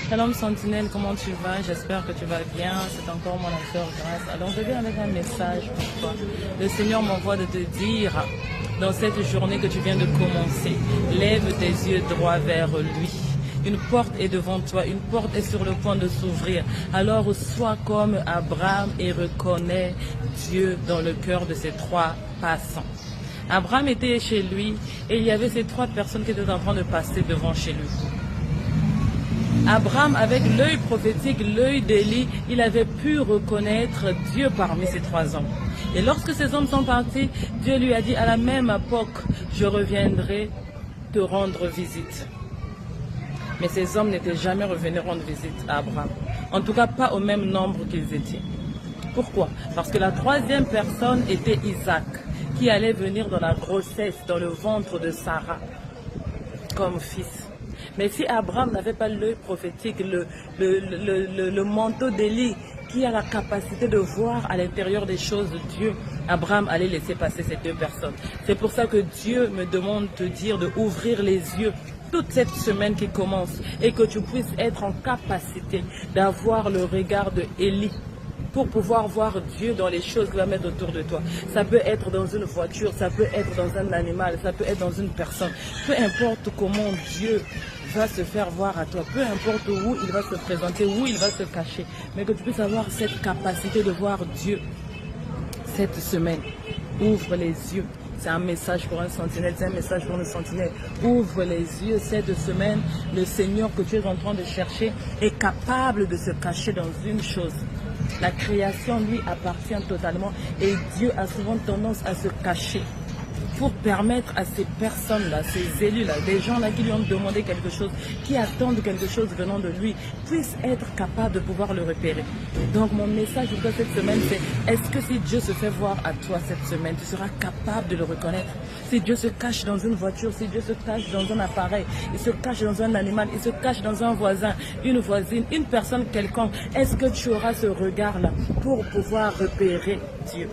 Shalom Sentinelle, comment tu vas? J'espère que tu vas bien. C'est encore mon sœur Grâce. Alors je viens avec un message pour toi. Le Seigneur m'envoie de te dire dans cette journée que tu viens de commencer, lève tes yeux droits vers lui. Une porte est devant toi, une porte est sur le point de s'ouvrir. Alors sois comme Abraham et reconnais Dieu dans le cœur de ces trois passants. Abraham était chez lui et il y avait ces trois personnes qui étaient en train de passer devant chez lui. Abraham, avec l'œil prophétique, l'œil d'Élie, il avait pu reconnaître Dieu parmi ces trois hommes. Et lorsque ces hommes sont partis, Dieu lui a dit, à la même époque, je reviendrai te rendre visite. Mais ces hommes n'étaient jamais revenus rendre visite à Abraham. En tout cas, pas au même nombre qu'ils étaient. Pourquoi? Parce que la troisième personne était Isaac, qui allait venir dans la grossesse, dans le ventre de Sarah, comme fils. Mais si Abraham n'avait pas l'œil prophétique, le manteau d'Élie, qui a la capacité de voir à l'intérieur des choses de Dieu, Abraham allait laisser passer ces deux personnes. C'est pour ça que Dieu me demande de te dire d'ouvrir les yeux toute cette semaine qui commence et que tu puisses être en capacité d'avoir le regard de Élie pour pouvoir voir Dieu dans les choses qu'il va mettre autour de toi. Ça peut être dans une voiture, ça peut être dans un animal, ça peut être dans une personne. Peu importe comment Dieu va se faire voir à toi, peu importe où il va se présenter, où il va se cacher, mais que tu puisses avoir cette capacité de voir Dieu cette semaine. Ouvre les yeux. C'est un message pour un sentinelle, c'est un message pour une sentinelle. Ouvre les yeux cette semaine. Le Seigneur que tu es en train de chercher est capable de se cacher dans une chose. La création lui appartient totalement et Dieu a souvent tendance à se cacher pour permettre à ces personnes-là, ces élus-là, des gens-là qui lui ont demandé quelque chose, qui attendent quelque chose venant de lui, puissent être capables de pouvoir le repérer. Donc mon message pour toi cette semaine, c'est est-ce que si Dieu se fait voir à toi cette semaine, tu seras capable de le reconnaître? Si Dieu se cache dans une voiture, si Dieu se cache dans un appareil, il se cache dans un animal, il se cache dans un voisin, une voisine, une personne quelconque, est-ce que tu auras ce regard-là pour pouvoir repérer Dieu?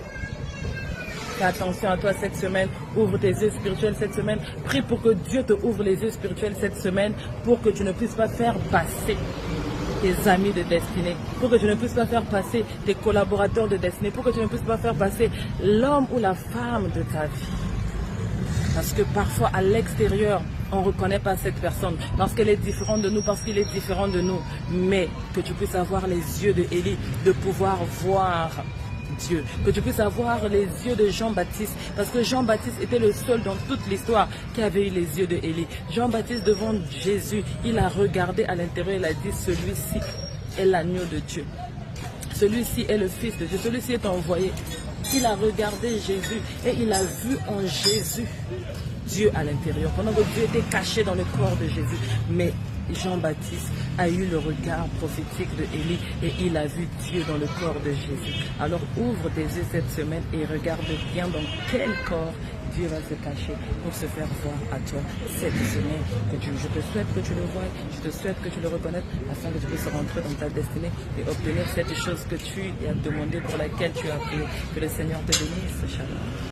Fais attention à toi cette semaine, ouvre tes yeux spirituels cette semaine, prie pour que Dieu te ouvre les yeux spirituels cette semaine pour que tu ne puisses pas faire passer tes amis de destinée, pour que tu ne puisses pas faire passer tes collaborateurs de destinée, pour que tu ne puisses pas faire passer l'homme ou la femme de ta vie. Parce que parfois à l'extérieur, on ne reconnaît pas cette personne, parce qu'elle est différente de nous, parce qu'il est différent de nous, mais que tu puisses avoir les yeux de Élie, de pouvoir voir Dieu, que tu puisses avoir les yeux de Jean-Baptiste, parce que Jean-Baptiste était le seul dans toute l'histoire qui avait eu les yeux de Élie. Jean-Baptiste devant Jésus, il a regardé à l'intérieur, il a dit celui-ci est l'agneau de Dieu, celui-ci est le fils de Dieu, celui-ci est envoyé. Il a regardé Jésus et il a vu en Jésus Dieu à l'intérieur, pendant que Dieu était caché dans le corps de Jésus. Mais Jean-Baptiste a eu le regard prophétique de Élie et il a vu Dieu dans le corps de Jésus. Alors ouvre tes yeux cette semaine et regarde bien dans quel corps Dieu va se cacher pour se faire voir à toi cette semaine. Je te souhaite que tu le voies, je te souhaite que tu le reconnaisses afin que tu puisses rentrer dans ta destinée et obtenir cette chose que tu as demandé, pour laquelle tu as prié. Que le Seigneur te bénisse. Shalom.